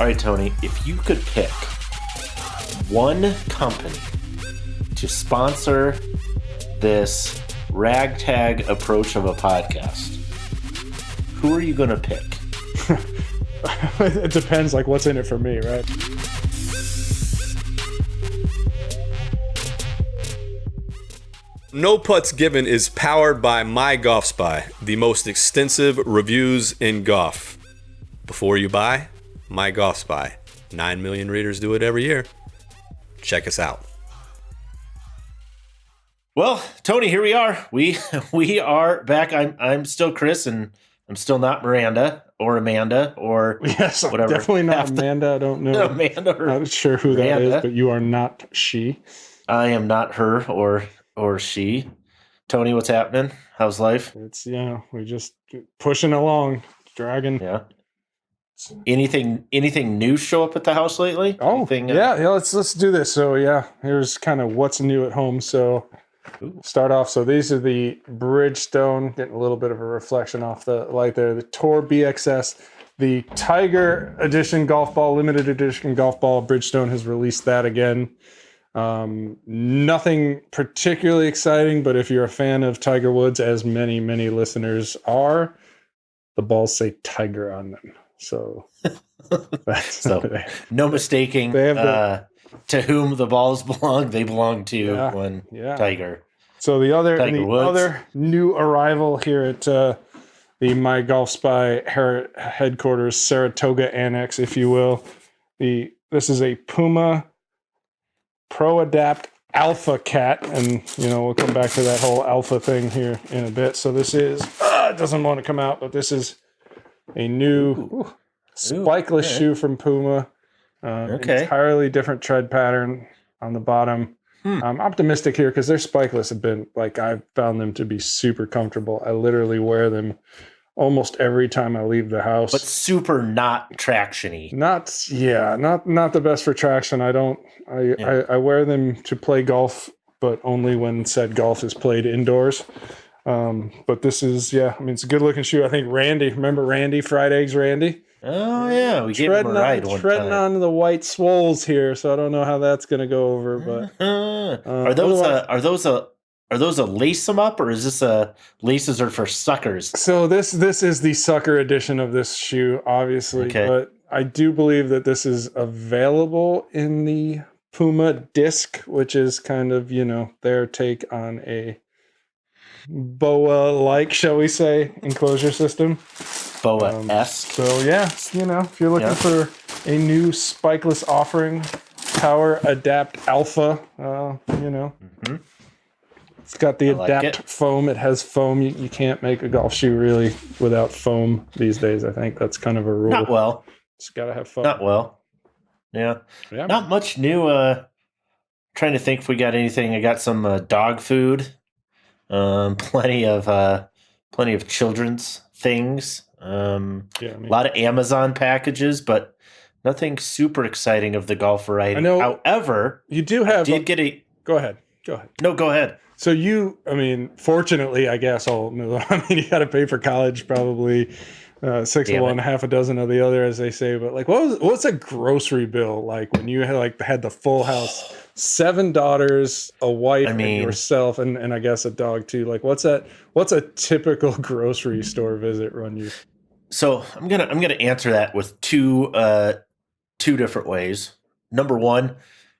All right, Tony, if you could pick one company to sponsor this ragtag approach of a podcast, who are you going to pick? It depends, like, what's in it for me, right? No Putts Given is powered by MyGolfSpy, the most extensive reviews in golf. Before you buy, MyGolfSpy. 9 million readers do it every year. Check us out. Well, Tony, here we are. We are back. I'm still Chris, and I'm still not Miranda or Amanda or yes, whatever. Definitely not Amanda. I don't know. Amanda or not sure who Miranda. That is, but you are not she. I am not her or she. Tony, what's happening? How's life? It's we're just pushing along, dragging. Yeah. Anything new show up at the house lately? Oh, Anything, yeah. Let's do this. So here's kind of what's new at home. So start off. So these are the Bridgestone, getting a little bit of a reflection off the light there. The Tour BXS, the Tiger Edition golf ball, limited edition golf ball. Bridgestone has released that again. Nothing particularly exciting, but if you're a fan of Tiger Woods, as many listeners are, the balls say Tiger on them. So, no mistaking they have to whom the balls belong. They belong to Tiger. So the other new arrival here at the MyGolfSpy headquarters, Saratoga Annex, if you will. This is a Puma Pro Adapt Alpha Cat, and we'll come back to that whole alpha thing here in a bit. So this is it doesn't want to come out, but this is a new spikeless shoe from Puma. Entirely different tread pattern on the bottom. I'm optimistic here because their spikeless have been, I've found them to be super comfortable. I literally wear them almost every time I leave the house. But super not traction-y. Not the best for traction. I wear them to play golf, but only when said golf is played indoors. But this is, it's a good looking shoe. I think remember Randy, Fried Eggs Randy? Oh yeah, we gave him a ride one time. Treading on the white swoles here, so I don't know how that's going to go over. But are those a lace them up, or is this a laces are for suckers? So this is the sucker edition of this shoe, obviously. Okay. But I do believe that this is available in the Puma disc, which is kind of their take on a BOA-like, shall we say, enclosure system. BOA-esque. So if you're looking for a new spikeless offering, Power Adapt Alpha, It's got the Adapt foam. It has foam. You can't make a golf shoe really without foam these days. I think that's kind of a rule. Not well. It's got to have foam. Not well. Yeah. Not much new. Trying to think if we got anything. I got some dog food. Plenty of children's things. A lot of Amazon packages, but nothing super exciting of the golf variety. I know. However, you do have. Go ahead. No, go ahead. So fortunately, I guess I'll move on. You got to pay for college, probably 6 of one, half a dozen of the other, as they say. But what's a grocery bill like when you had the full house? 7 daughters, a wife, and yourself, and I guess a dog too. What's a typical grocery store visit run you? So I'm gonna answer that with two different ways. Number one,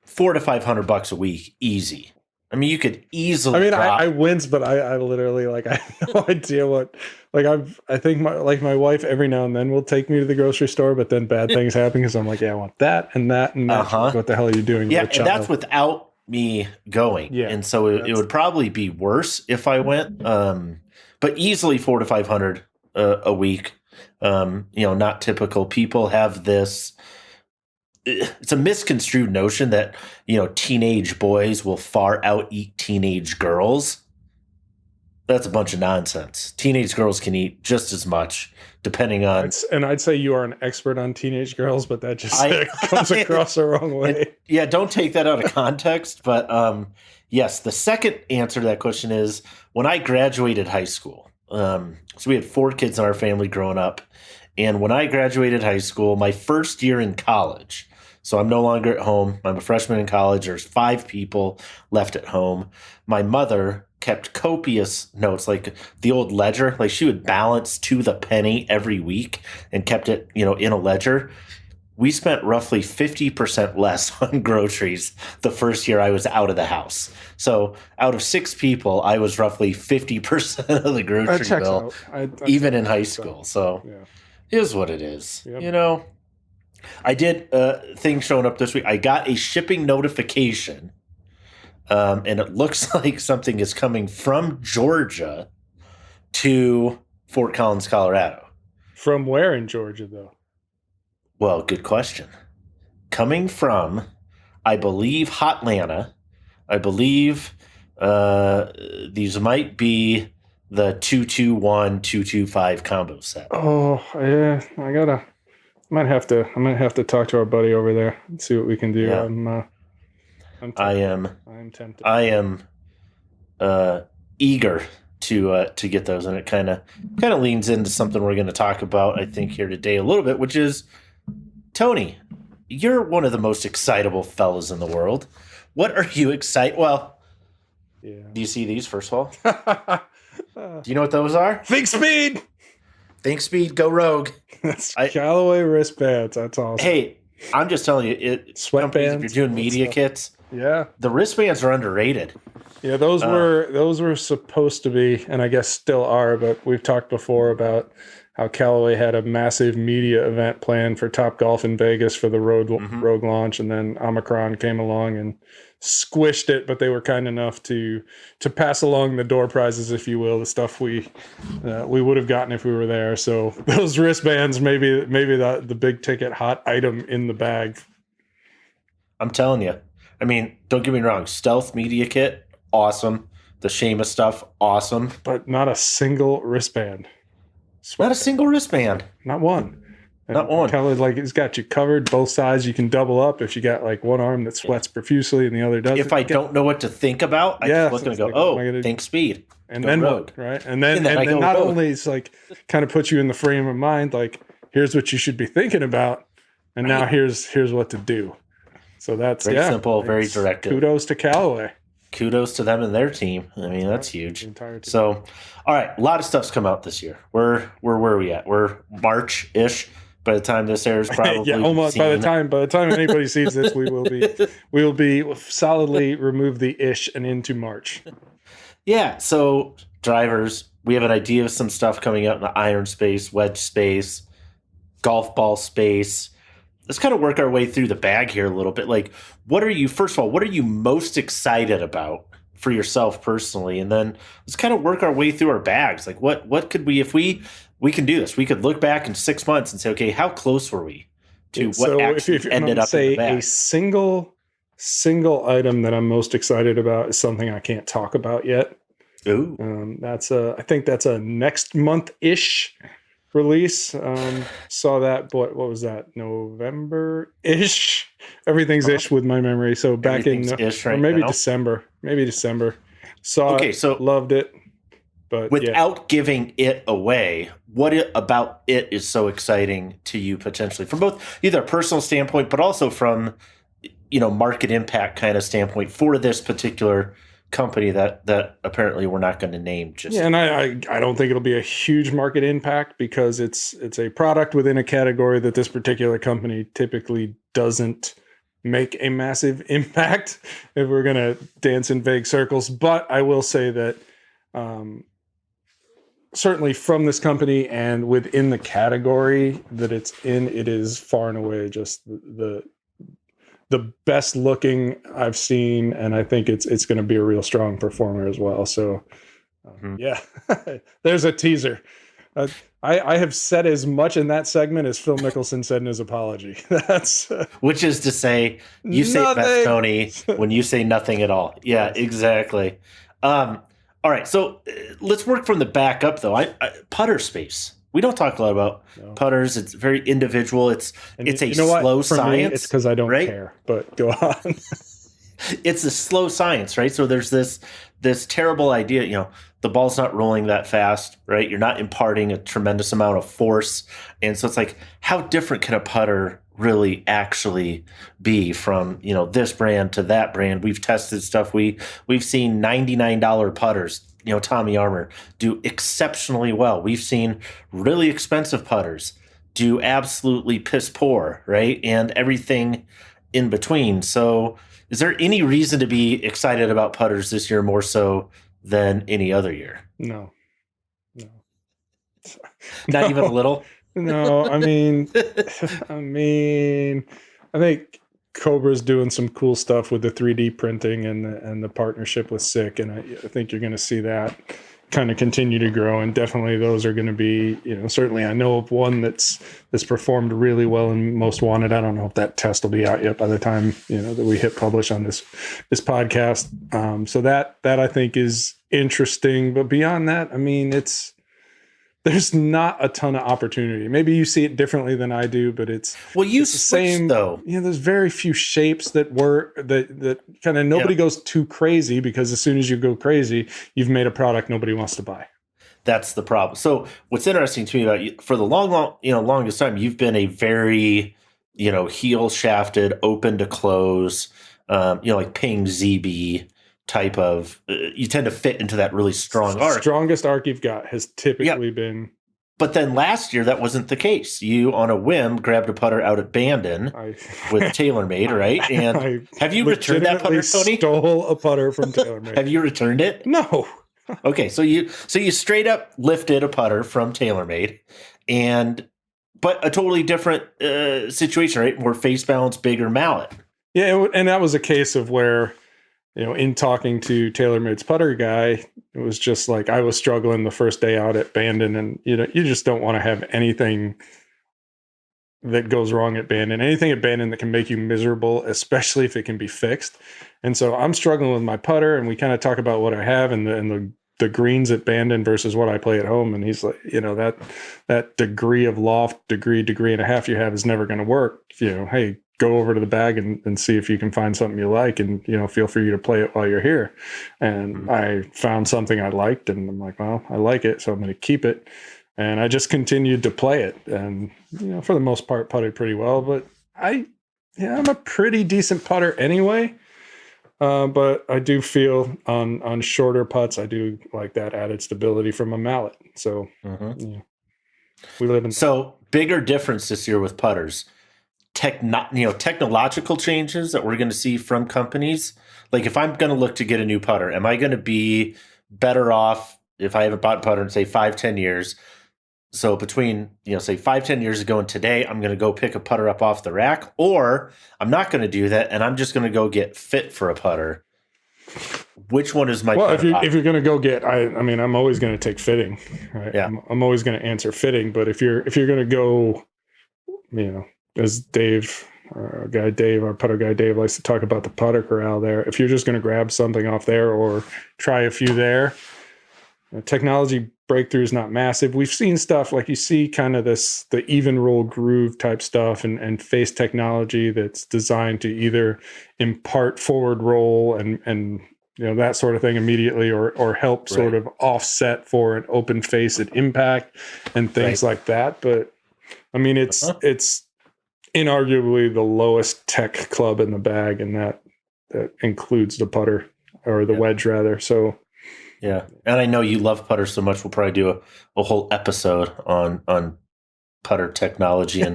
$400 to $500 a week, easy. You could easily. I wince, but I literally I have no idea what. I think my wife every now and then will take me to the grocery store, but then bad things happen because I'm like, I want that and that and that. What the hell are you doing? Yeah, and that's without me going. Yeah, and so it would probably be worse if I went. But easily $400 to $500 a week. Not typical. People have this. It's a misconstrued notion that teenage boys will far out eat teenage girls. That's a bunch of nonsense. Teenage girls can eat just as much, depending on. And I'd say you are an expert on teenage girls, but that just comes across the wrong way. Don't take that out of context. But yes, the second answer to that question is when I graduated high school. So we had 4 kids in our family growing up, And when I graduated high school, my first year in college, so I'm no longer at home. I'm a freshman in college. There's 5 people left at home. My mother kept copious notes, like the old ledger. Like she would balance to the penny every week and kept it, in a ledger. We spent roughly 50% less on groceries the first year I was out of the house. So out of 6 people, I was roughly 50% of the grocery bill, even in high school. So it is what it is. Yep. I did things showing up this week. I got a shipping notification, and it looks like something is coming from Georgia to Fort Collins, Colorado. From where in Georgia, though? Well, good question. Coming from, I believe, Hotlanta. I believe these might be the 221, 225 combo set. Oh, yeah. I might have to talk to our buddy over there and see what we can do. Yeah. I am tempted. I am eager to get those, and it kind of leans into something we're going to talk about, I think, here today a little bit, which is, Tony, you're one of the most excitable fellas in the world. What are you excited? Well, do you see these, first of all? Do you know what those are? Think speed! Think speed, go rogue. That's Callaway wristbands. That's awesome. Hey, I'm just telling you, sweatbands. If you're doing media kits, the wristbands are underrated. Yeah, those were supposed to be, and I guess still are, but we've talked before about how Callaway had a massive media event planned for Topgolf in Vegas for the Rogue launch, and then Omicron came along and squished it, but they were kind enough to pass along the door prizes, if you will, the stuff we would have gotten if we were there. So those wristbands, maybe the big ticket hot item in the bag. I'm telling you. I mean, don't get me wrong. Stealth media kit, awesome. The Seamus stuff, awesome. But not a single wristband. Not a single wristband. Not one. Not one. Kelly, it's got you covered both sides. You can double up if you got like one arm that sweats profusely and the other doesn't. If I don't know what to think about, I just look and go, think speed. And then what, right? And then not only it's like kind of puts you in the frame of mind, like here's what you should be thinking about, and now here's what to do. So that's very simple, very directive. Kudos to Callaway. Kudos to them and their team. I mean, that's huge. So, all right, a lot of stuff's come out this year. Where are we at? We're March-ish. By the time this airs, probably almost. By the time anybody sees this, we will be solidly removed the ish and into March. Yeah. So drivers, we have an idea of some stuff coming out in the iron space, wedge space, golf ball space. Let's kind of work our way through the bag here a little bit. Like, what are you most excited about for yourself personally? And then let's kind of work our way through our bags. Like, what could we, if we can do this, we could look back in 6 months and say, okay, how close were we to what actually ended up in the bag? A single item that I'm most excited about is something I can't talk about yet. Ooh. I think that's a next month-ish release. Saw that, what was that? November-ish? Everything's ish with my memory. So back in December. Maybe December. Loved it. But without giving it away, what about it is so exciting to you potentially from both either a personal standpoint, but also from, market impact kind of standpoint for this particular company that apparently we're not going to name just. Yeah, and I don't think it'll be a huge market impact because it's a product within a category that this particular company typically doesn't make a massive impact if we're going to dance in vague circles. But I will say that certainly from this company and within the category that it's in, it is far and away just the best looking I've seen, and I think it's going to be a real strong performer as well. So, there's a teaser. I have said as much in that segment as Phil Mickelson said in his apology. That's which is to say, you say best, Tony, when you say nothing at all. Yeah, exactly. All right, so let's work from the back up, though. Putter space. We don't talk a lot about putters. It's very individual. It's a slow science. Me, it's because I don't care. But go on. it's a slow science, right? So there's this terrible idea, the ball's not rolling that fast, right? You're not imparting a tremendous amount of force. And so it's like, how different can a putter really actually be from, this brand to that brand? We've tested stuff. We've seen $99 putters, Tommy Armour, do exceptionally well. We've seen really expensive putters do absolutely piss poor, right? And everything in between. So is there any reason to be excited about putters this year more so than any other year? No. Not even a little? No, I think Cobra's doing some cool stuff with the 3D printing and the partnership with SICK, and I think you're going to see that kind of continue to grow, and definitely those are going to be, certainly I know of one that's performed really well in Most Wanted. I don't know if that test will be out yet by the time, that we hit publish on this podcast. So that I think is interesting, but beyond that, there's not a ton of opportunity. Maybe you see it differently than I do, but it's the same though. There's very few shapes that kind of nobody goes too crazy, because as soon as you go crazy, you've made a product nobody wants to buy. That's the problem. So what's interesting to me about you, for the longest time, you've been a very, heel shafted, open to close, like Ping ZB type of, you tend to fit into that really strong arc. Strongest arc you've got has typically been. But then last year, that wasn't the case. You, on a whim, grabbed a putter out at Bandon with TaylorMade, right? And have you returned that putter, Tony? Stole a putter from TaylorMade. Have you returned it? No. Okay, so you straight up lifted a putter from TaylorMade, but a totally different situation, right? More face balance, bigger mallet. Yeah, and that was a case of where, in talking to TaylorMade's putter guy, it was just like I was struggling the first day out at Bandon, and you just don't want to have anything that goes wrong at Bandon, anything at Bandon that can make you miserable, especially if it can be fixed. And so I'm struggling with my putter, and we kind of talk about what I have and the greens at Bandon versus what I play at home. And he's like, that degree of loft, degree and a half you have is never going to work. Hey, go over to the bag and see if you can find something you like, and feel free to play it while you're here. And I found something I liked, and I'm like, well, I like it, so I'm going to keep it. And I just continued to play it, and for the most part putted pretty well. But I'm a pretty decent putter anyway. But I do feel on shorter putts, I do like that added stability from a mallet. So we live in. So bigger difference this year with putters. Technological changes that we're going to see from companies. Like if I'm going to look to get a new putter, am I going to be better off if I haven't bought a putter in say 5-10 years? So between, say 5-10 years ago and today, I'm going to go pick a putter up off the rack, or I'm not going to do that, and I'm just going to go get fit for a putter. Which one is my? Well, if you're going to go get, I'm always going to take fitting. Right? Yeah, I'm always going to answer fitting. But if you're going to go, as Dave, our putter guy Dave likes to talk about the putter corral there. If you're just going to grab something off there or try a few there, technology breakthrough is not massive. We've seen stuff like you see kind of the even roll groove type stuff and face technology that's designed to either impart forward roll and that sort of thing immediately or help sort of offset for an open face at impact and things like that. But it's inarguably the lowest tech club in the bag, and that includes the putter or the wedge rather. So yeah, and I know you love putter so much, we'll probably do a whole episode on putter technology.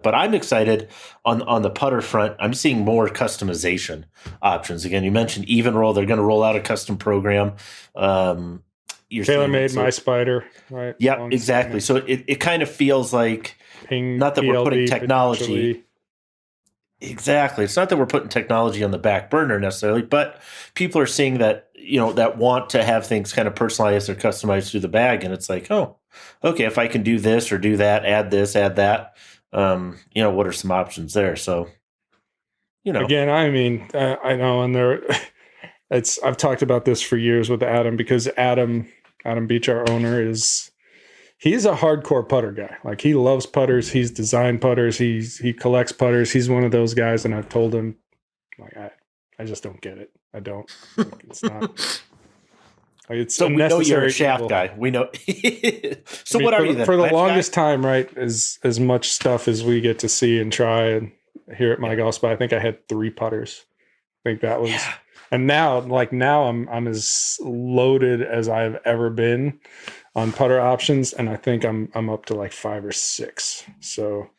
But I'm excited on the putter front. I'm seeing more customization options. Again, you mentioned even roll; they're going to roll out a custom program. TaylorMade, My Spider, right? Yeah, exactly. So it kind of feels like not that we're putting technology. Exactly. It's not that we're putting technology on the back burner necessarily, but people are seeing that, that want to have things kind of personalized or customized through the bag. And it's like, oh, okay, if I can do this or do that, add this, add that, what are some options there? So, Again, I know, and I've talked about this for years with Adam, because Adam Beach, our owner, he's a hardcore putter guy. Like, he loves putters. He's designed putters. He collects putters. He's one of those guys. And I've told him, like, just don't get it. I don't. It's not. It's so we know you're a shaft evil. guy. We know. So what are you then? For the longest time, right? As much stuff as we get to see and try and here at MyGolfSpy, I think I had 3 putters. I think that was, and now I'm as loaded as I've ever been on putter options, and I think I'm up to like 5 or 6. So,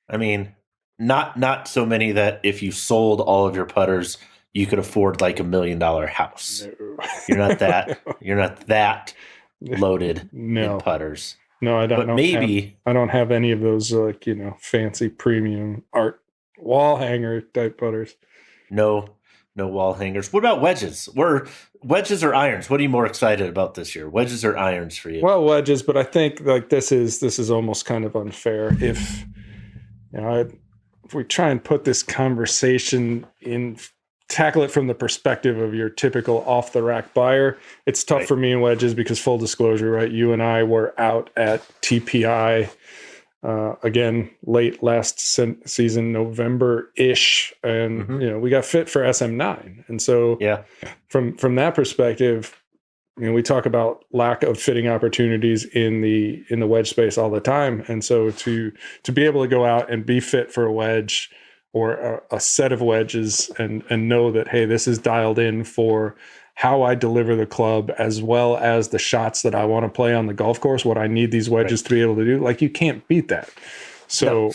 I mean, not so many that if you sold all of your putters, you could afford like $1 million house. No. You're not that. You're not that loaded No. in putters. No, I don't. But maybe I don't have any of those fancy premium art wall hanger type putters. No wall hangers. What about wedges? Wedges or irons? What are you more excited about this year? Wedges or irons for you? Well, wedges, but I think like this is almost kind of unfair if if we try and put this conversation in. Tackle it from the perspective of your typical off the rack buyer. It's tough for me in wedges because full disclosure, right? You and I were out at TPI again late last season, November-ish, and we got fit for SM9. And so from that perspective, we talk about lack of fitting opportunities in the wedge space all the time. And so to be able to go out and be fit for a wedge or a set of wedges and know that, hey, this is dialed in for how I deliver the club as well as the shots that I want to play on the golf course, what I need these wedges to be able to do. Like, you can't beat that. So,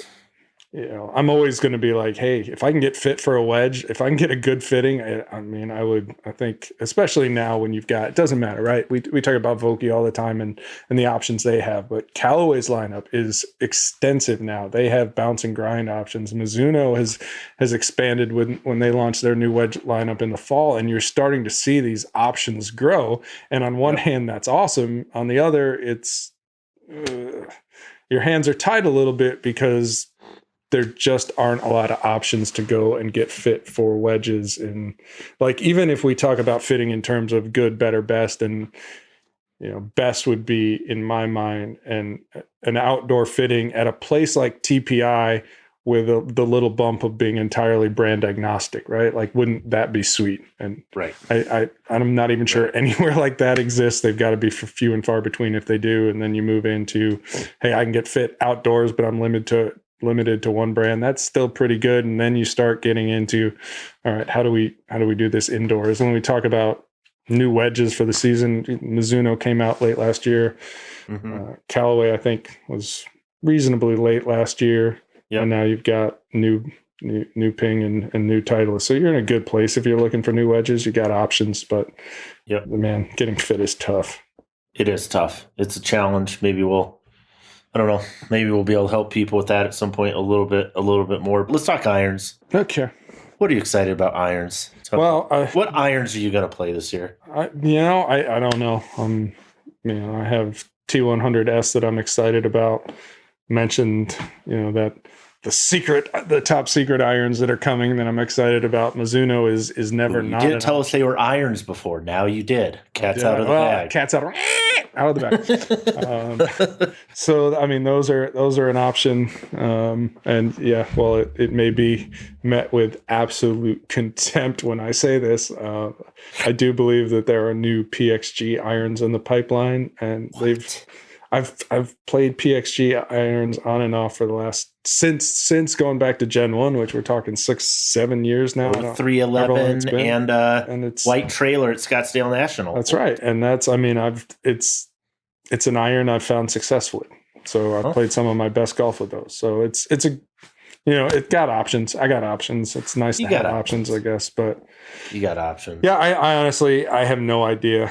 I'm always going to be like, hey, if I can get fit for a wedge, if I can get a good fitting, I think, especially now when you've got, it doesn't matter, right? We talk about Vokey all the time and the options they have, but Callaway's lineup is extensive now. They have bounce and grind options. Mizuno has expanded when they launched their new wedge lineup in the fall, and you're starting to see these options grow. And on one hand, that's awesome. On the other, it's your hands are tied a little bit because there just aren't a lot of options to go and get fit for wedges. And like, even if we talk about fitting in terms of good, better, best, and best would be, in my mind, an outdoor fitting at a place like TPI with the little bump of being entirely brand agnostic, right? Like, wouldn't that be sweet? And I'm not even sure anywhere like that exists. They've got to be few and far between if they do. And then you move into, hey, I can get fit outdoors, but I'm limited to one brand. That's still pretty good. And then you start getting into, all right, how do we do this indoors? And when we talk about new wedges for the season, Mizuno came out late last year. Callaway, I think, was reasonably late last year. And now you've got new Ping and new Titleist. So you're in a good place if you're looking for new wedges. You got options, but man, getting fit is tough. It is tough. It's a challenge. I don't know. Maybe we'll be able to help people with that at some point a little bit more. Let's talk irons. Okay. What are you excited about irons? What irons are you going to play this year? I don't know. I have T100S that I'm excited about. Mentioned, that the top secret irons that are coming that I'm excited about. Mizuno is never not. You didn't tell us they were irons before. Now you did. Cat's out of the bag. Cat's out of the bag. So those are an option. And it may be met with absolute contempt when I say this. I do believe that there are new Pxg irons in the pipeline, and I've played Pxg irons on and off for the last since going back to Gen 1, which we're talking 6-7 years now. 311 and it's white trailer at Scottsdale National. That's right, and it's an iron I've found successfully. So I've played some of my best golf with those. So it's it got options. I got options. It's nice to have options, I guess. But you got options. Yeah, I honestly have no idea.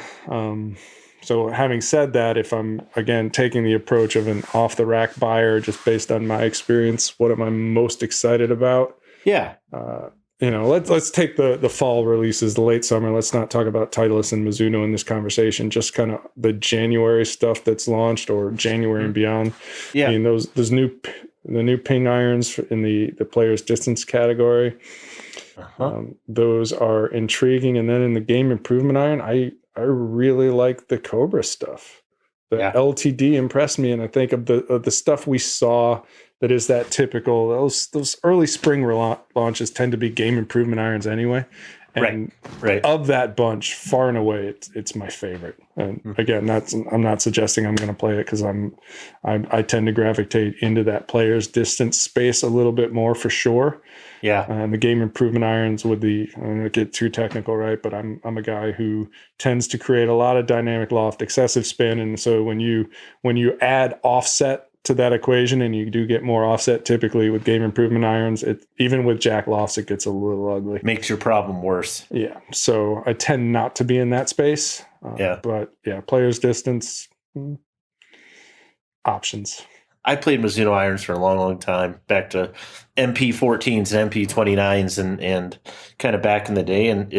So having said that, if I'm, again, taking the approach of an off-the-rack buyer just based on my experience, what am I most excited about? Yeah. Let's take the fall releases, the late summer. Let's not talk about Titleist and Mizuno in this conversation, just kind of the January stuff that's launched or January and beyond. Yeah. Those new Ping irons in the player's distance category. Those are intriguing. And then in the game improvement iron, I really like the Cobra stuff. The LTD impressed me, and I think of the stuff we saw that is that typical. Those early spring launches tend to be game improvement irons anyway, And right. Of that bunch, far and away, it's my favorite. And again, I'm not suggesting I'm going to play it because I tend to gravitate into that player's distance space a little bit more for sure. Yeah. And the game improvement irons would I don't want to get too technical, right? But I'm a guy who tends to create a lot of dynamic loft, excessive spin, and so when you add offset to that equation, and you do get more offset typically with game improvement irons, even with jack lofts, it gets a little ugly. Makes your problem worse. Yeah. So I tend not to be in that space. But yeah, player's distance, options. I played Mizuno irons for a long, long time, back to MP14s and MP29s and kind of back in the day. And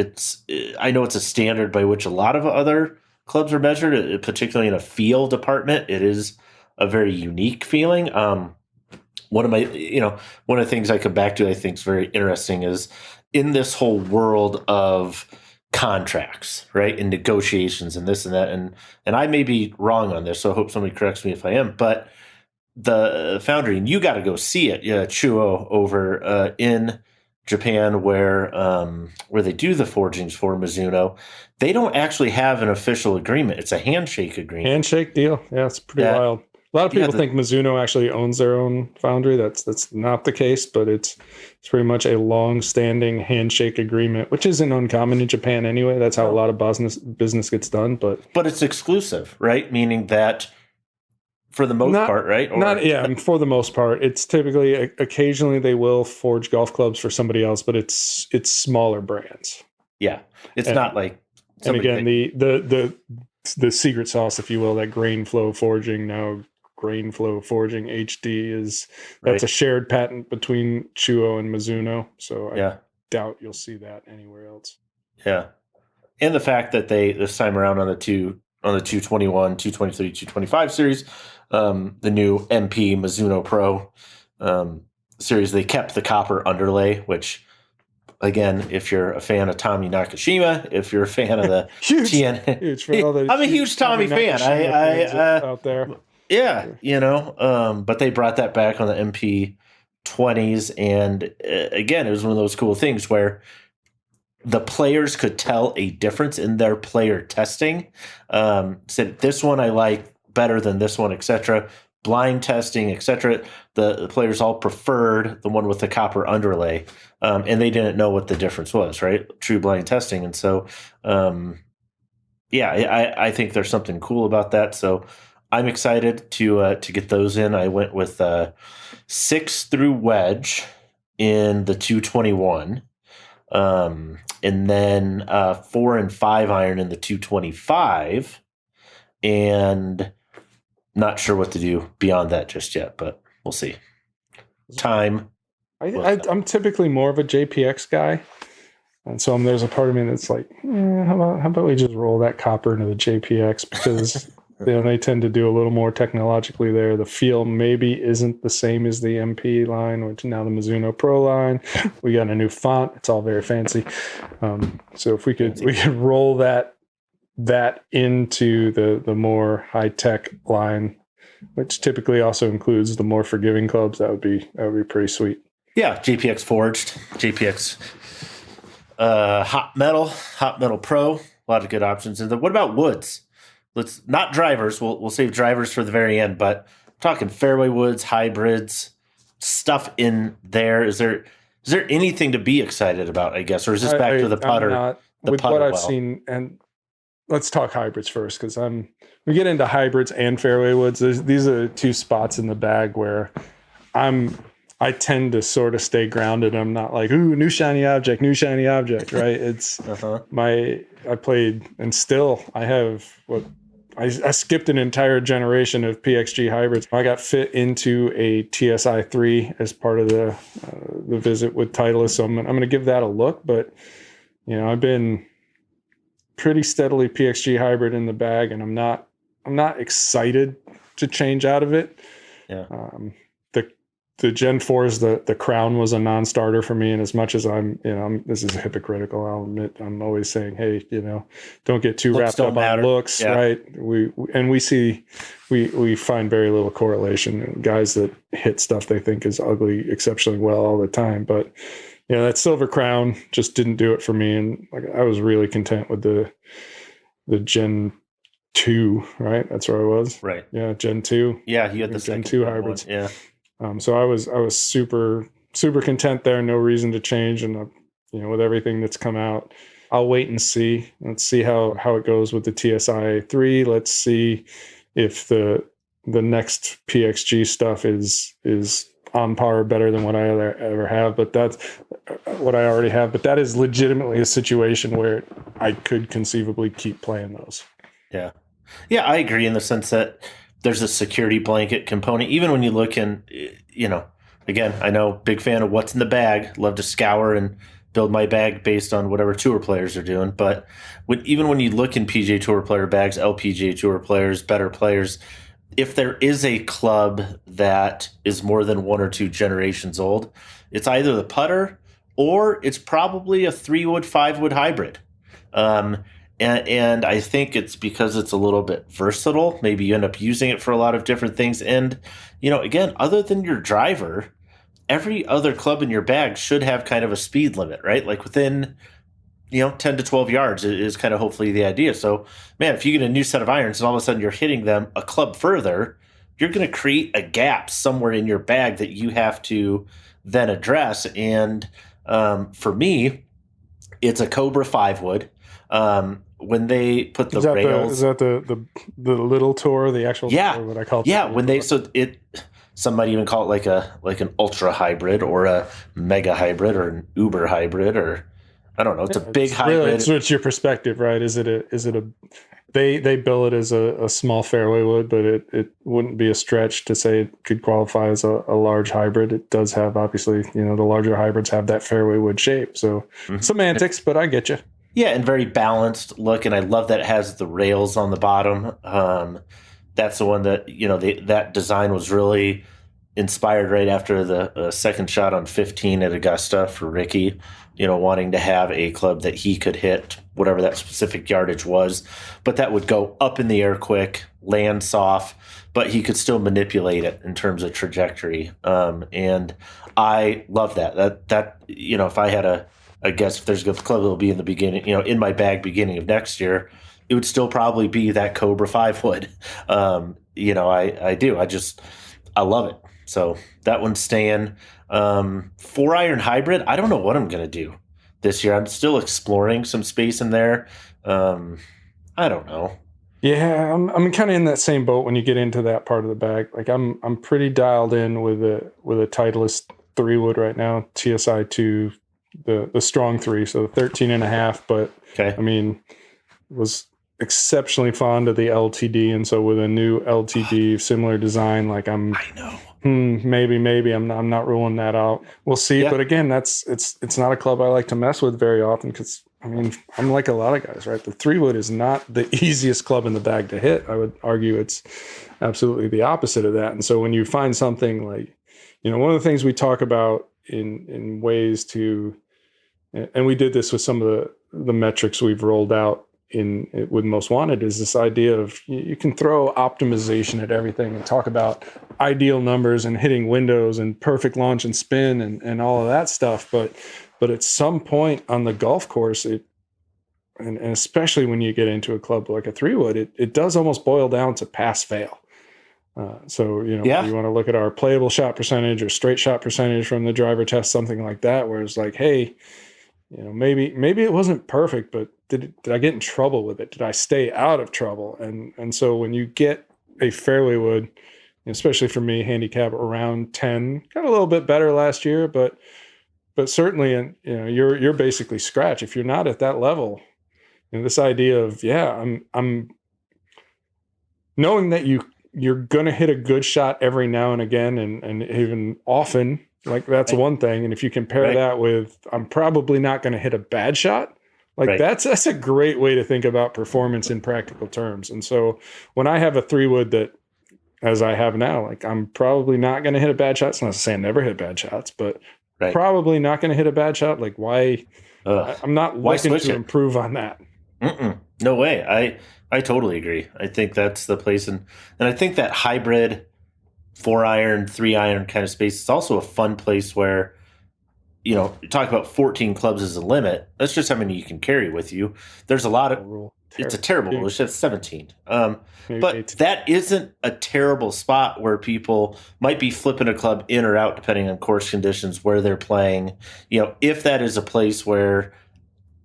I know it's a standard by which a lot of other clubs are measured, particularly in a feel department. It is a very unique feeling. One of the things I come back to, I think is very interesting, is in this whole world of contracts, right, and negotiations and this and that. And I may be wrong on this, so I hope somebody corrects me if I am, but the foundry, and you got to go see it, Chuo over in Japan, where they do the forgings for Mizuno, they don't actually have an official agreement. It's a handshake agreement. Handshake deal. Yeah, it's pretty wild. A lot of people think Mizuno actually owns their own foundry. That's not the case, but it's pretty much a long-standing handshake agreement, which isn't uncommon in Japan anyway. That's how a lot of business gets done. But it's exclusive, right? Meaning that for the most part, right? For the most part, it's typically occasionally they will forge golf clubs for somebody else, but it's smaller brands. Yeah, it's not like. And again, the secret sauce, if you will, that grain flow forging now. Grain flow forging HD that's a shared patent between Chuo and Mizuno. So I doubt you'll see that anywhere else. Yeah. And the fact that they this time around on the 221, 223, 225 series, the new MP Mizuno Pro series, they kept the copper underlay, which again, if you're a fan of Tommy Nakashima, if you're a fan of the huge fan. I'm a huge Tommy fan. I out there. Yeah, but they brought that back on the MP20s, and again, it was one of those cool things where the players could tell a difference in their player testing. Said this one I like better than this one, etc. Blind testing, etc. The players all preferred the one with the copper underlay, and they didn't know what the difference was, right? True blind testing, and so I think there's something cool about that. So I'm excited to get those in. I went with 6 through wedge in the 221, and then 4 and 5 iron in the 225, and not sure what to do beyond that just yet, but we'll see. Time. I'm typically more of a JPX guy, and so there's a part of me that's like, how about we just roll that copper into the JPX, because they tend to do a little more technologically there. The feel maybe isn't the same as the MP line, which now the Mizuno Pro line. We got a new font. It's all very fancy. So if we could roll that into the more high tech line, which typically also includes the more forgiving clubs, that would be pretty sweet. Yeah, JPX forged, JPX hot metal pro. A lot of good options. And what about woods? Let's not drivers. We'll save drivers for the very end, but I'm talking fairway woods, hybrids, stuff in there. Is there anything to be excited about, I guess, or is this back to the putter? With what I've seen, and let's talk hybrids first, because we get into hybrids and fairway woods. These are two spots in the bag where I tend to sort of stay grounded. I'm not like, ooh, new shiny object, right? It's I played, and still I have I skipped an entire generation of Pxg hybrids. I got fit into a TSI 3 as part of the visit with Titleist, so I'm going to give that a look. But I've been pretty steadily Pxg hybrid in the bag, and I'm not excited to change out of it. Yeah. The Gen 4s, the Crown was a non-starter for me, and as much as this is hypocritical, I'll admit, I'm always saying, hey, don't get too wrapped up on looks, right? We find very little correlation. Guys that hit stuff they think is ugly exceptionally well all the time, but Yeah, that Silver Crown just didn't do it for me, and like I was really content with the Gen 2, right? That's where I was. Right. Yeah, Gen 2. Yeah, you had the Gen 2 hybrids. One. Yeah. So I was super content there. No reason to change, and with everything that's come out, I'll wait and see. Let's see how it goes with the TSI 3. Let's see if the next Pxg stuff is on par or better than what I ever have. But that's what I already have. But that is legitimately a situation where I could conceivably keep playing those. Yeah. Yeah, I agree in the sense that there's a security blanket component. Even when you look in, again, I know, big fan of what's in the bag. Love to scour and build my bag based on whatever tour players are doing. But even when you look in PGA Tour player bags, LPGA Tour players, better players, if there is a club that is more than 1 or 2 generations old, it's either the putter or it's probably a 3-wood, 5-wood hybrid. And I think it's because it's a little bit versatile. Maybe you end up using it for a lot of different things. And, again, other than your driver, every other club in your bag should have kind of a speed limit, right? Like within, 10 to 12 yards is kind of hopefully the idea. So, man, if you get a new set of irons and all of a sudden you're hitting them a club further, you're going to create a gap somewhere in your bag that you have to then address. And for me, it's a Cobra 5-wood. When they put the rails, is that the little tour, the actual tour, what I call it? Yeah, some might even call it like an ultra hybrid or a mega hybrid or an uber hybrid, or I don't know. It's a big hybrid. Really, it's your perspective, right? Is it a they bill it as a small fairway wood, but it wouldn't be a stretch to say it could qualify as a large hybrid. It does have, obviously, the larger hybrids have that fairway wood shape. So semantics, but I get you. Yeah, and very balanced look, and I love that it has the rails on the bottom. That's the one that, that design was really inspired right after the second shot on 15 at Augusta for Ricky, wanting to have a club that he could hit whatever that specific yardage was, but that would go up in the air quick, land soft, but he could still manipulate it in terms of trajectory. And I love that. That if I had I guess if there's a club that will be in the beginning, in my bag beginning of next year, it would still probably be that Cobra 5-wood. I do. I love it. So that one's staying. 4-iron hybrid, I don't know what I'm going to do this year. I'm still exploring some space in there. I don't know. Yeah, I'm kind of in that same boat when you get into that part of the bag. Like I'm pretty dialed in with a Titleist 3-wood right now, TSI 2. The strong 3, so 13.5, but okay. I mean, was exceptionally fond of the LTD, and so with a new LTD similar design, like I know maybe I'm not ruling that out. We'll see. Yeah. But again, it's not a club I like to mess with very often because I mean I'm like a lot of guys, right? The 3-wood is not the easiest club in the bag to hit. I would argue it's absolutely the opposite of that. And so when you find something like, one of the things we talk about in ways to, and we did this with some of the metrics we've rolled out with Most Wanted, is this idea of you can throw optimization at everything and talk about ideal numbers and hitting windows and perfect launch and spin and all of that stuff. But at some point on the golf course, and especially when you get into a club like a 3-wood, it does almost boil down to pass fail. So, you want to look at our playable shot percentage or straight shot percentage from the driver test, something like that, where it's like, hey, maybe it wasn't perfect, but did I get in trouble with it? Did I stay out of trouble? And so when you get a fairway wood, especially for me, handicap around 10, got a little bit better last year, but certainly, you're basically scratch. If you're not at that level, this idea of, I'm knowing that you're going to hit a good shot every now and again and even often, like that's right. One thing. And if you compare that with, I'm probably not going to hit a bad shot, like that's a great way to think about performance in practical terms. And so when I have a 3-wood that, as I have now, like I'm probably not going to hit a bad shot. It's not to say I never hit bad shots, but probably not going to hit a bad shot. Like why? I'm not looking to improve on that. No way. I totally agree. I think that's the place. And I think that hybrid 4-iron, 3-iron kind of space is also a fun place where talk about 14 clubs as a limit. That's just how many you can carry with you. There's a lot of rule. It's a terrible rule. It's just 17. But that isn't a terrible spot where people might be flipping a club in or out depending on course conditions, where they're playing. If that is a place where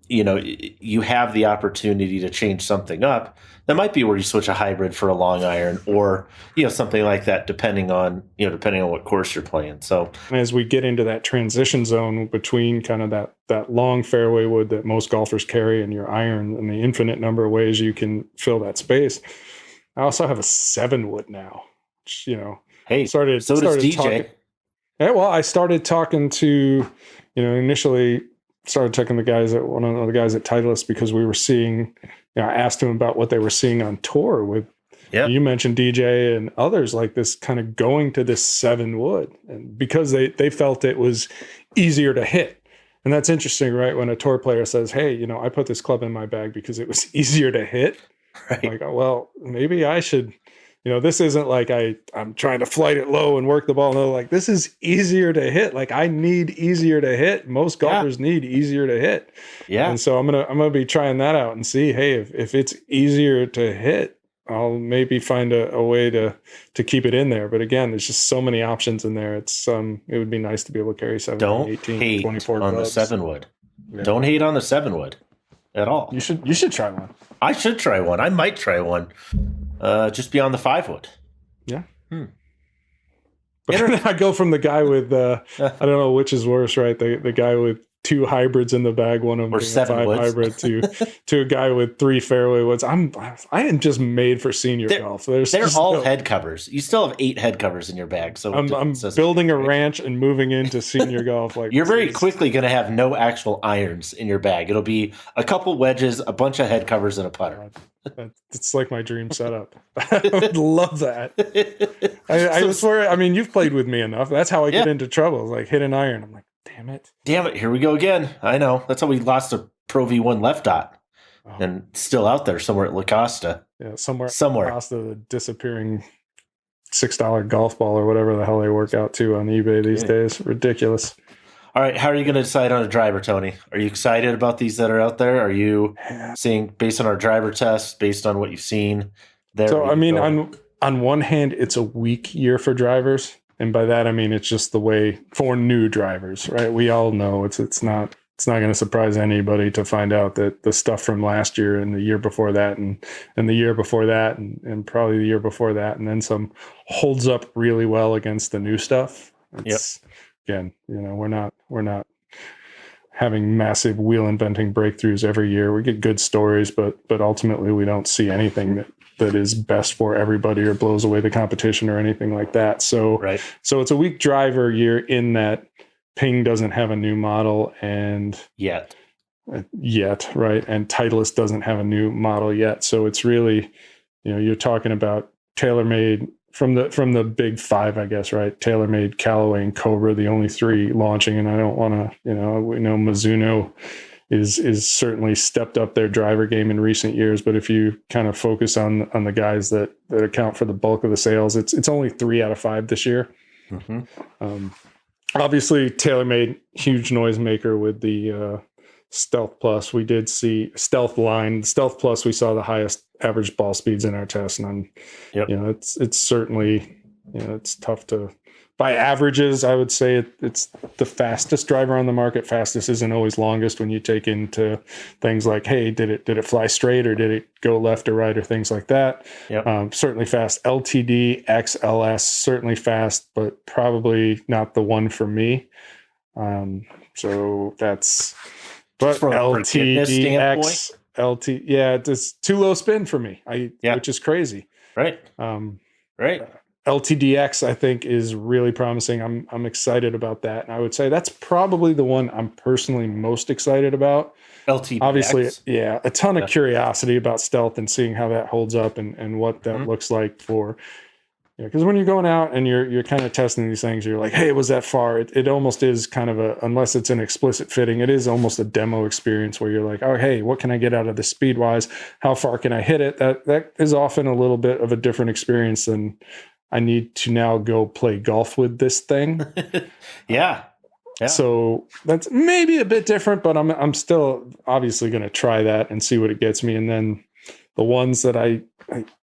you have the opportunity to change something up, that might be where you switch a hybrid for a long iron, or something like that, depending on what course you're playing. So as we get into that transition zone between kind of that long fairway wood that most golfers carry and your iron, and the infinite number of ways you can fill that space, I also have a 7 wood now. Which, hey, so does DJ. Yeah, well, I started talking to, initially started checking the guys at one of the guys at Titleist, because we were seeing, I asked him about what they were seeing on tour with, you mentioned DJ and others like this, kind of going to this 7 wood, and because they felt it was easier to hit. And that's interesting, right? When a tour player says, hey, I put this club in my bag because it was easier to hit. Right. Like, well, maybe I should, this isn't like I'm trying to flight it low and work the ball. No, like, this is easier to hit. Like, I need easier to hit. Most golfers need easier to hit. Yeah. And so I'm gonna be trying that out and see, hey, if it's easier to hit, I'll maybe find a way to keep it in there. But again, there's just so many options in there. It's it would be nice to be able to carry 17, 18, 24 on clubs. The 7 wood. Yeah. Don't hate on the 7 wood at all. You should try one. I should try one. I might try one. Just beyond the 5 wood. Yeah. But I go from the guy with I don't know which is worse, right? The guy with 2 hybrids in the bag, one of them being a 5 hybrid, to a guy with 3 fairway woods. I am just made for senior golf. They're all head covers. You still have 8 head covers in your bag. So I'm building a ranch and moving into senior golf. Like, you're very quickly going to have no actual irons in your bag. It'll be a couple wedges, a bunch of head covers, and a putter. It's like my dream setup. I would love that. I swear. I mean, you've played with me enough. That's how I get into trouble. Like, hit an iron. I'm like, damn it. Here we go again. I know. That's how we lost a Pro V1 left dot. And still out there somewhere at La Costa. Yeah, somewhere. La Costa, the disappearing $6 golf ball or whatever the hell they work out to on eBay these days. Ridiculous. All right, how are you going to decide on a driver, Tony? Are you excited about these that are out there? Are you seeing, based on our driver tests, based on what you've seen? So, I mean, on one hand, it's a weak year for drivers. And by that, I mean, it's just the way for new drivers, right? We all know it's not going to surprise anybody to find out that the stuff from last year and the year before that and the year before that and probably the year before that and then some holds up really well against the new stuff. Again, we're not having massive wheel inventing breakthroughs every year. We get good stories, but ultimately we don't see anything that is best for everybody or blows away the competition or anything like that. So it's a weak driver year in that Ping doesn't have a new model and yet, right? And Titleist doesn't have a new model yet. So it's really, you're talking about TaylorMade from the big 5, I guess, right? TaylorMade, Callaway, and Cobra, the only 3 launching. And I don't want to, we know Mizuno is certainly stepped up their driver game in recent years. But if you kind of focus on the guys that account for the bulk of the sales, it's only 3 out of 5 this year. Mm-hmm. Obviously, TaylorMade, huge noisemaker with the Stealth Plus. We did see Stealth line. Stealth Plus, we saw the highest average ball speeds in our test. And it's certainly, it's tough to, by averages, I would say it's the fastest driver on the market. Fastest isn't always longest when you take into things like, hey, did it fly straight or did it go left or right or things like that? Yep. Certainly fast. LTD, XLS, certainly fast, but probably not the one for me. So that's, but LTDX, it's too low spin for me. Which is crazy. Right. LTDX, I think, is really promising. I'm excited about that. And I would say that's probably the one I'm personally most excited about. LTDX. Obviously, a ton of curiosity about Stealth and seeing how that holds up and what that looks like for, because when you're going out and you're kind of testing these things, you're like, hey, was that far? It almost is kind of unless it's an explicit fitting, it is almost a demo experience where you're like, oh, hey, what can I get out of this speed wise? How far can I hit it? That is often a little bit of a different experience than I need to now go play golf with this thing. Yeah. So that's maybe a bit different, but I'm still obviously going to try that and see what it gets me. And then the ones that I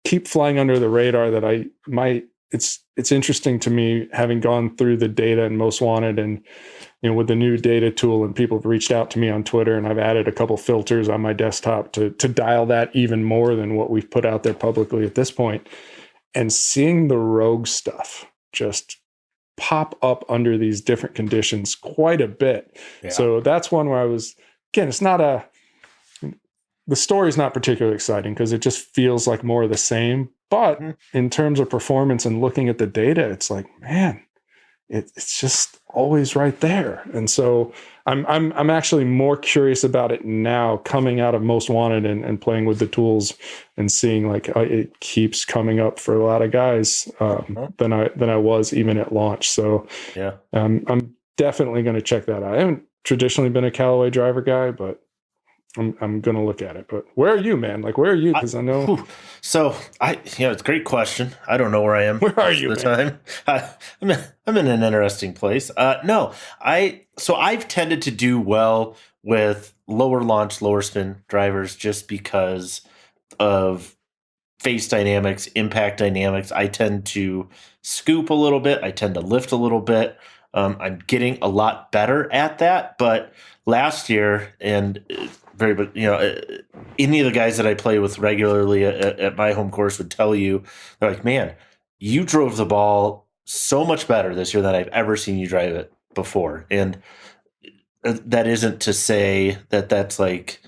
keep flying under the radar that I might, it's interesting to me, having gone through the data and most wanted, and with the new data tool, and people have reached out to me on Twitter, and I've added a couple filters on my desktop to dial that even more than what we've put out there publicly at this point. And seeing the rogue stuff just pop up under these different conditions quite a bit. Yeah. So that's one where I was, again, the story's not particularly exciting because it just feels like more of the same. But in terms of performance and looking at the data, it's like, man, it's just always right there. And so I'm actually more curious about it now, coming out of Most Wanted and playing with the tools and seeing like it keeps coming up for a lot of guys than I was even at launch. So yeah, I'm definitely going to check that out. I haven't traditionally been a Callaway driver guy, but I'm going to look at it. But where are you, man? Like, where are you? Because I know. So it's a great question. I don't know where I am. Where are you, man? I'm in an interesting place. I've tended to do well with lower launch, lower spin drivers just because of face dynamics, impact dynamics. I tend to scoop a little bit. I tend to lift a little bit. I'm getting a lot better at that. But last year, and any of the guys that I play with regularly at my home course would tell you, they're like, man, you drove the ball so much better this year than I've ever seen you drive it before. And that isn't to say that that's like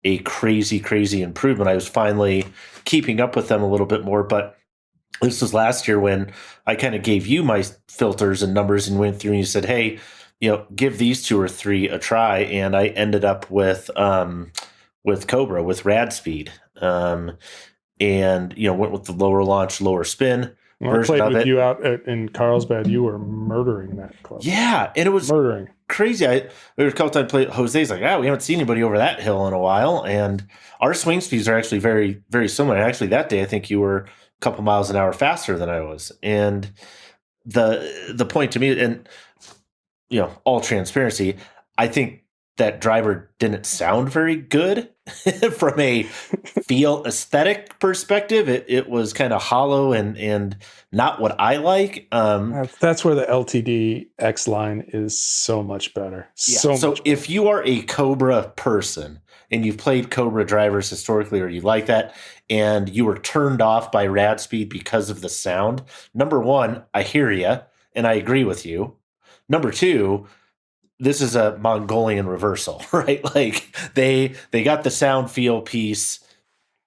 a crazy, crazy improvement. I was finally keeping up with them a little bit more, but this was last year when I kind of gave you my filters and numbers and went through and you said, hey, give these 2 or 3 a try. And I ended up with Cobra, with Rad Speed. And, went with the lower launch, lower spin. When I played with you out in Carlsbad, you were murdering that club. Yeah, and it was murdering. Crazy. There was a couple times I played Jose's like, we haven't seen anybody over that hill in a while. And our swing speeds are actually very, very similar. And actually, that day, I think you were a couple miles an hour faster than I was. And the point to me, and all transparency, I think that driver didn't sound very good from a feel aesthetic perspective. It was kind of hollow and not what I like. That's where the LTD X line is so much better. Yeah. So if you are a Cobra person and you've played Cobra drivers historically, or you like that, and you were turned off by Rad Speed because of the sound, number one, I hear you and I agree with you. Number two, this is a Mongolian reversal, right? Like they got the sound feel piece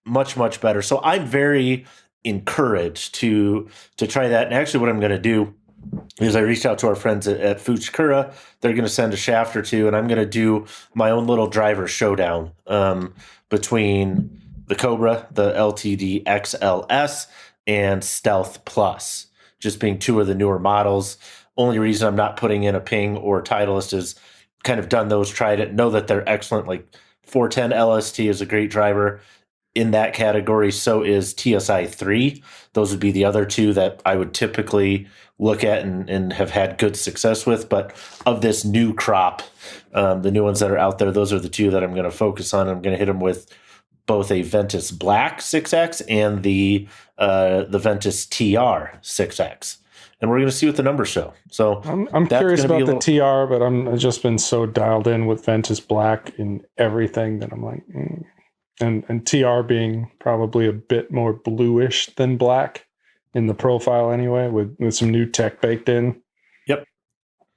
much, much better. So I'm very encouraged to try that. And actually what I'm going to do is I reached out to our friends at Footjoy. They're going to send a shaft or two, and I'm going to do my own little driver showdown between the Cobra, the LTD XLS, and Stealth Plus, just being 2 of the newer models. Only reason I'm not putting in a Ping or Titleist is kind of done those, tried it, know that they're excellent. Like 410 LST is a great driver in that category. So is TSI 3. Those would be the other 2 that I would typically look at and have had good success with. But of this new crop, the new ones that are out there, those are the 2 that I'm going to focus on. I'm going to hit them with both a Ventus Black 6X and the Ventus TR 6X. And we're going to see what the numbers show. So I'm curious about the TR, but I've just been so dialed in with Ventus Black in everything that I'm like, and TR being probably a bit more bluish than black in the profile anyway, with some new tech baked in. Yep.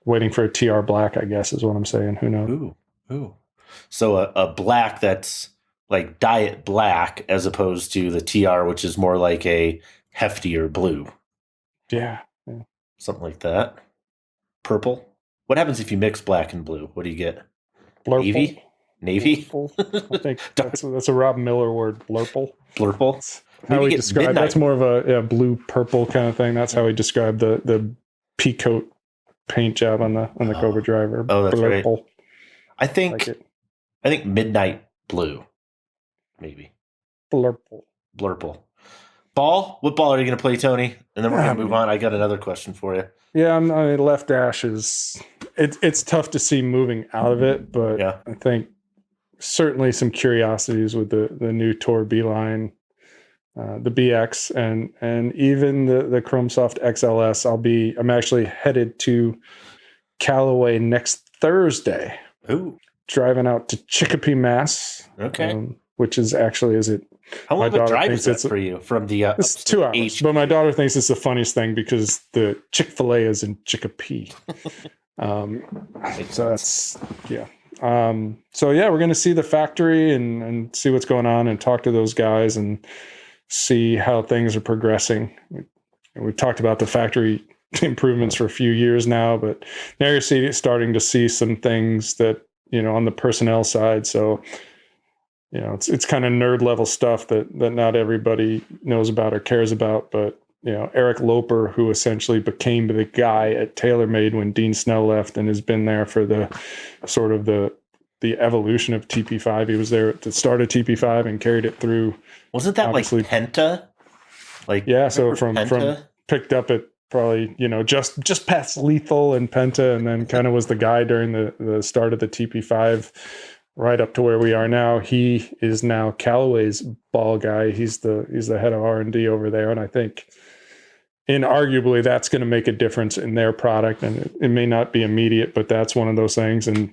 Waiting for a TR Black, I guess, is what I'm saying. Who knows? Ooh. So a black that's like diet black as opposed to the TR, which is more like a heftier blue. Yeah. Something like that. Purple. What happens if you mix black and blue? What do you get? Blurple. Navy? Blurple. I think that's a Rob Miller word. Blurple. How he described that's more of a blue purple kind of thing. That's how he described the Peacoat paint job on the Cobra driver. Oh, that's Blurple. right. I think midnight blue, maybe. Blurple. Ball? What ball are you going to play, Tony? And then we're going to move on. I got another question for you. Yeah, I mean, left dash is it's tough to see moving out of it, but I think certainly some curiosities with the new Tour B line, the BX, and even the Chrome Soft XLS. I'm actually headed to Callaway next Thursday. Ooh. Driving out to Chicopee, Mass. Okay. Which is actually, how long of a drive is that for you from the it's 2 hours, but my daughter thinks it's the funniest thing because the Chick-fil-A is in Chicopee. So that's so yeah, we're going to see the factory and see what's going on and talk to those guys and see how things are progressing. We've talked about the factory improvements for a few years now, but now you're starting to see some things that, on the personnel side. So, it's kind of nerd level stuff that not everybody knows about or cares about. But, Eric Loper, who essentially became the guy at TaylorMade when Dean Snell left and has been there for the sort of the evolution of TP5. He was there at the start of TP5 and carried it through. Wasn't that like Penta? So from picked up at probably, just past Lethal and Penta, and then kind of was the guy during the start of the TP5 right up to where we are now. He is now Callaway's ball guy. He's the head of R&D over there. And I think inarguably that's going to make a difference in their product. And it may not be immediate, but that's one of those things. And,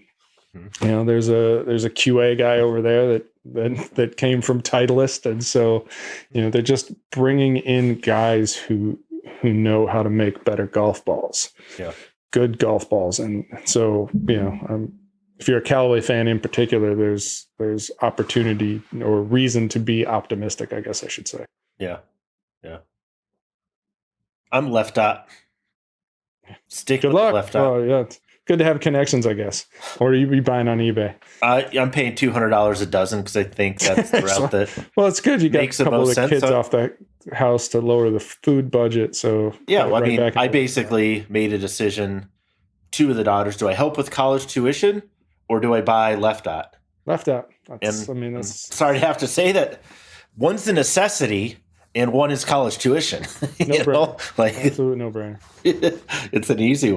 there's a QA guy over there that came from Titleist. And so, they're just bringing in guys who know how to make better golf balls, good golf balls. And so, if you're a Callaway fan in particular, there's opportunity or reason to be optimistic, I guess I should say. Yeah. I'm left dot. Stick Good with luck. Left dot. Oh yeah, it's good to have connections, I guess. Or you be buying on eBay. I'm paying $200 a dozen because I think that's the route that. Well, it's good. You got a couple of the kids off the house to lower the food budget. So I basically made a decision. 2 of the daughters. Do I help with college tuition? Or do I buy left dot? Left out. I'm sorry to have to say that one's a necessity and one is college tuition. Absolute no-brainer. It's an easy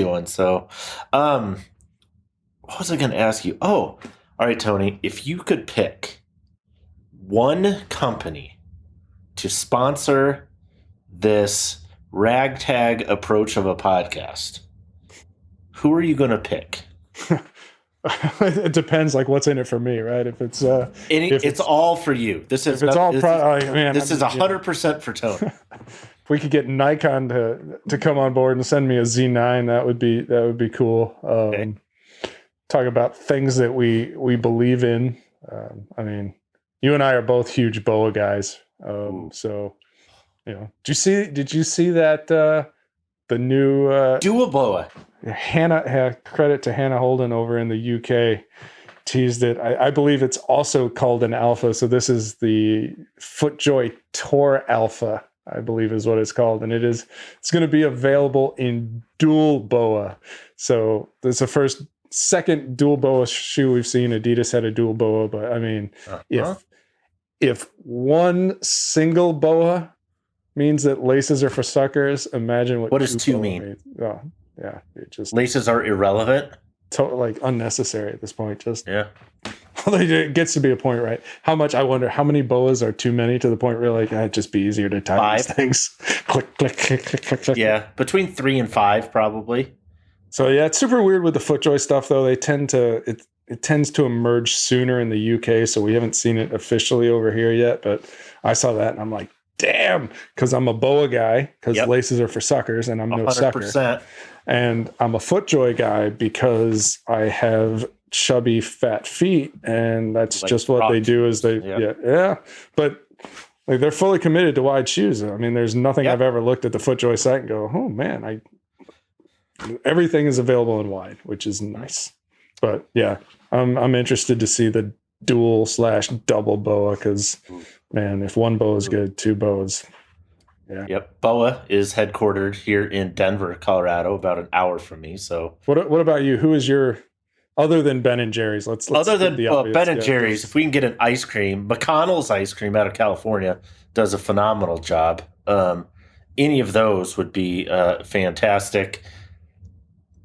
one. So, what was I going to ask you? Oh, all right, Tony. If you could pick one company to sponsor this ragtag approach of a podcast, who are you going to pick? It depends, what's in it for me, right? If it's it's all for you. This is 100% for Tony. If we could get Nikon to come on board and send me a Z9, that would be cool. Okay. Talk about things that we believe in. You and I are both huge BOA guys. So, did you see that the new dual BOA? Credit to Hannah Holden over in the UK teased it. I believe it's also called an alpha. So this is the Footjoy Tour Alpha, I believe is what it's called. And it's going to be available in dual BOA. So it's the second dual BOA shoe we've seen. Adidas had a dual BOA, but if one single BOA means that laces are for suckers, imagine what does 2 mean? Means. Oh, yeah, it just laces are irrelevant, unnecessary at this point. It gets to be a point, right? I wonder how many BOAs are too many to the point where it'd just be easier to tie these things. Click, click, click, click, click, click. Yeah, between 3 and 5 probably. So yeah, it's super weird with the Footjoy stuff though. It tends to emerge sooner in the UK, so we haven't seen it officially over here yet. But I saw that and I'm like, damn, because I'm a BOA guy, because laces are for suckers, and I'm no 100%. Sucker. And I'm a Footjoy guy because I have chubby, fat feet, and that's just what they do. Is But they're fully committed to wide shoes. There's nothing I've ever looked at the Footjoy site and go, oh man, everything is available in wide, which is nice. But yeah, I'm interested to see the dual/double BOA because. Man, if one BOA is good, 2 BOAs. Yeah. Yep. BOA is headquartered here in Denver, Colorado, about an hour from me. So, what about you? Who is your Other than Ben and Jerry's, let's other than the obvious, Ben and Jerry's, if we can get an ice cream, McConnell's ice cream out of California does a phenomenal job. Any of those would be fantastic.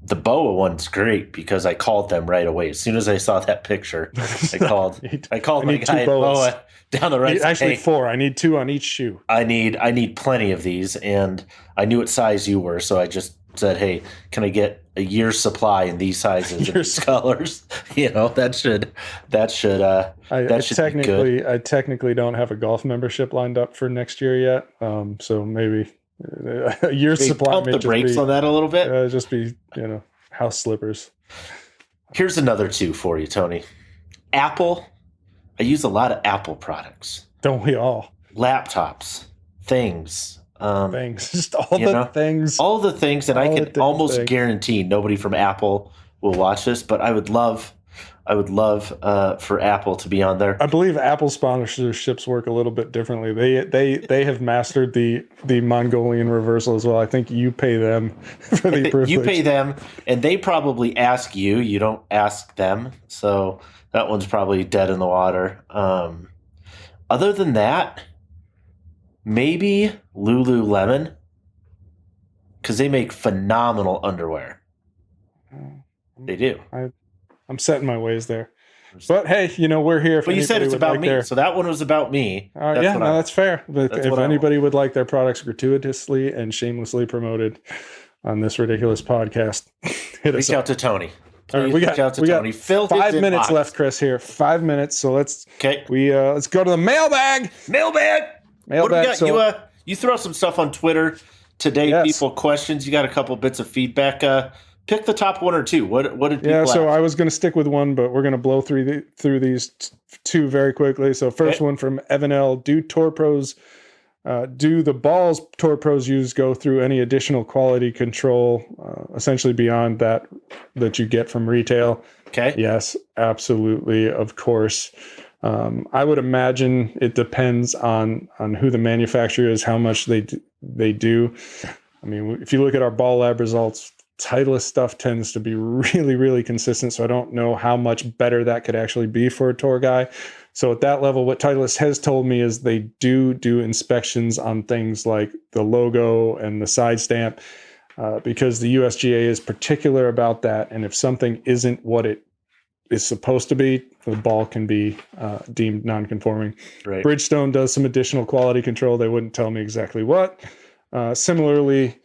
The BOA one's great because I called them right away. As soon as I saw that picture, I called my guy at BOA down the right. Actually, 4. I need 2 on each shoe. I need plenty of these, and I knew what size you were, so I just said, "Hey, can I get a year's supply in these sizes and these colors?" That should be good. I technically don't have a golf membership lined up for next year yet, so maybe a year's supply. Pump the brakes on that a little bit. Just be house slippers. Here's another 2 for you, Tony. Apple. I use a lot of Apple products. Don't we all? Laptops, things. Just all the things. All the things, and I can almost guarantee nobody from Apple will watch this, but I would love for Apple to be on there. I believe Apple sponsorships work a little bit differently. They have mastered the Mongolian reversal as well. I think you pay them for the privilege. You pay them, and they probably ask you. You don't ask them, so that one's probably dead in the water. Other than that, maybe Lululemon, because they make phenomenal underwear. They do. I'm setting my ways there. But hey, we're here. But you said it's about me, so that one was about me. That's fair. But if anybody would like their products gratuitously and shamelessly promoted on this ridiculous podcast, reach out to Tony. All right, we got Tony. 5 minutes left, Chris. Here, 5 minutes. So let's go to the mailbag. Mailbag. What do we got? So, you throw some stuff on Twitter today. Yes. People questions. You got a couple bits of feedback. Pick the top 1 or 2. What did people ask? So I was going to stick with 1, but we're going to blow through these 2 very quickly. So first one from Evan L. Do the balls Tour Pros use go through any additional quality control, essentially beyond that you get from retail? Okay. Yes, absolutely. Of course. I would imagine it depends on who the manufacturer is, how much they do. I mean, if you look at our Ball Lab results, Titleist stuff tends to be really, really consistent. So I don't know how much better that could actually be for a tour guy. So at that level, what Titleist has told me is they do inspections on things like the logo and the side stamp, because the USGA is particular about that. And if something isn't what it is supposed to be, the ball can be deemed non-conforming. Right. Bridgestone does some additional quality control. They wouldn't tell me exactly what. Similarly,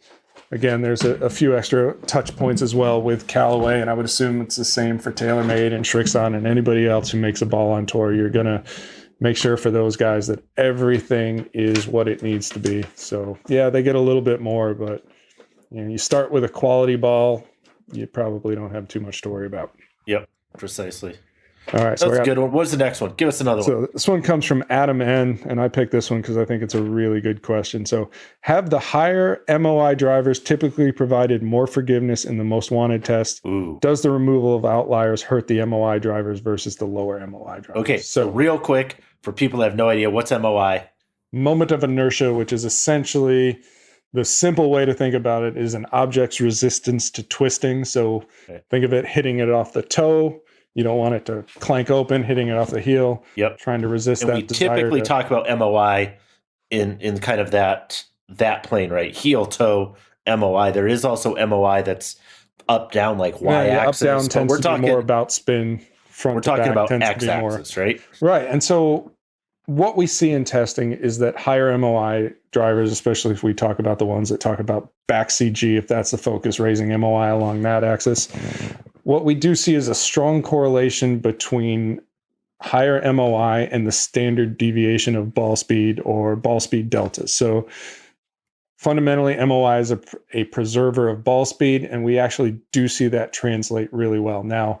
again, there's a few extra touch points as well with Callaway, and I would assume it's the same for TaylorMade and Srixon and anybody else who makes a ball on tour. You're going to make sure for those guys that everything is what it needs to be. So, yeah, they get a little bit more, but you start with a quality ball, you probably don't have too much to worry about. Yep, precisely. All right, so that's a good one. What's the next one? Give us another one. So this one comes from Adam N, and I picked this one because I think it's a really good question. So, have the higher MOI drivers typically provided more forgiveness in the most wanted test? Ooh. Does the removal of outliers hurt the MOI drivers versus the lower MOI drivers? Okay, so real quick, for people that have no idea, what's MOI? Moment of inertia, which is essentially the simple way to think about it is an object's resistance to twisting. So think of it hitting it off the toe. You don't want it to clank open, hitting it off the heel. Yep. Trying to resist and that. We typically talk about MOI in kind of that plane, right? Heel, toe, MOI. There is also MOI that's up, down, like Y-axis. Up, down tends to be more about spin. Front to back. We're talking about X-axis, right? Right. And so what we see in testing is that higher MOI drivers, especially if we talk about the ones that talk about back CG, if that's the focus, raising MOI along that axis, what we do see is a strong correlation between higher MOI and the standard deviation of ball speed or ball speed deltas. So fundamentally, MOI is a preserver of ball speed, and we actually do see that translate really well. Now,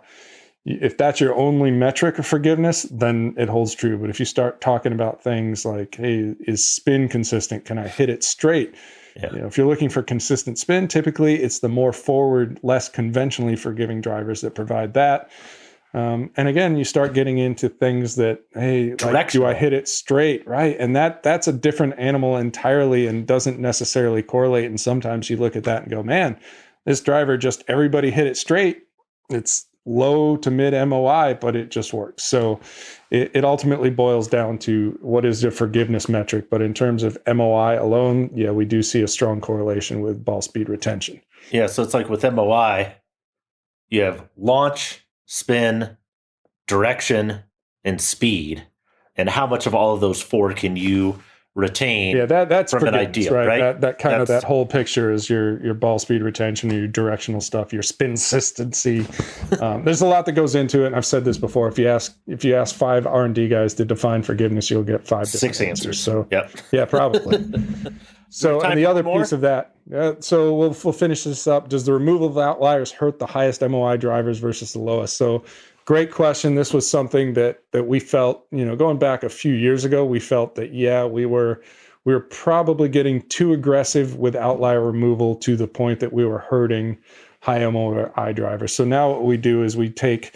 if that's your only metric of forgiveness, then it holds true. But if you start talking about things like, hey, is spin consistent? Can I hit it straight? Yeah. If you're looking for consistent spin, typically it's the more forward, less conventionally forgiving drivers that provide that. And again, you start getting into things that, hey, like, do I hit it straight? Right. And that's a different animal entirely and doesn't necessarily correlate. And sometimes you look at that and go, man, this driver just everybody hit it straight. It's low to mid MOI, but it just works. So it ultimately boils down to what is the forgiveness metric. But in terms of MOI alone, yeah, we do see a strong correlation with ball speed retention. Yeah, so it's like with MOI, you have launch, spin, direction, and speed. And how much of all of those four can you retain? Yeah, that's from an idea, right? That kind of that whole picture is your ball speed retention, your directional stuff, your spin consistency. There's a lot that goes into it. And I've said this before. If you ask 5 R&D guys to define forgiveness, you'll get 6 answers. So yeah, probably. So and the other piece of that. So we'll finish this up. Does the removal of outliers hurt the highest MOI drivers versus the lowest? So great question. This was something that we felt, going back a few years ago, we felt that, we were probably getting too aggressive with outlier removal to the point that we were hurting high MOI drivers. So now what we do is we take,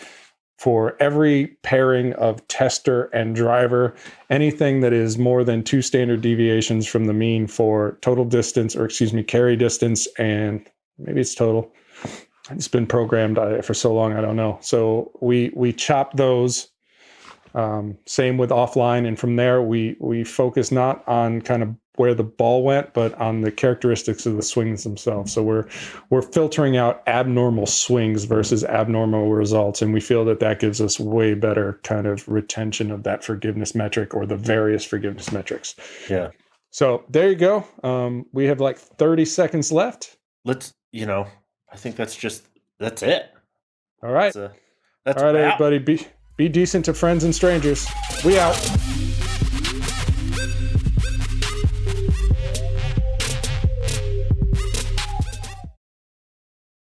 for every pairing of tester and driver, anything that is more than 2 standard deviations from the mean for total distance, carry distance, and maybe it's total. It's been programmed for so long, I don't know. So we chop those. Same with offline, and from there we focus not on kind of where the ball went, but on the characteristics of the swings themselves. So we're filtering out abnormal swings versus abnormal results, and we feel that gives us way better kind of retention of that forgiveness metric or the various forgiveness metrics. Yeah. So there you go. We have like 30 seconds left. Let's, I think that's it. All right. That's all right, everybody. Be decent to friends and strangers. We out.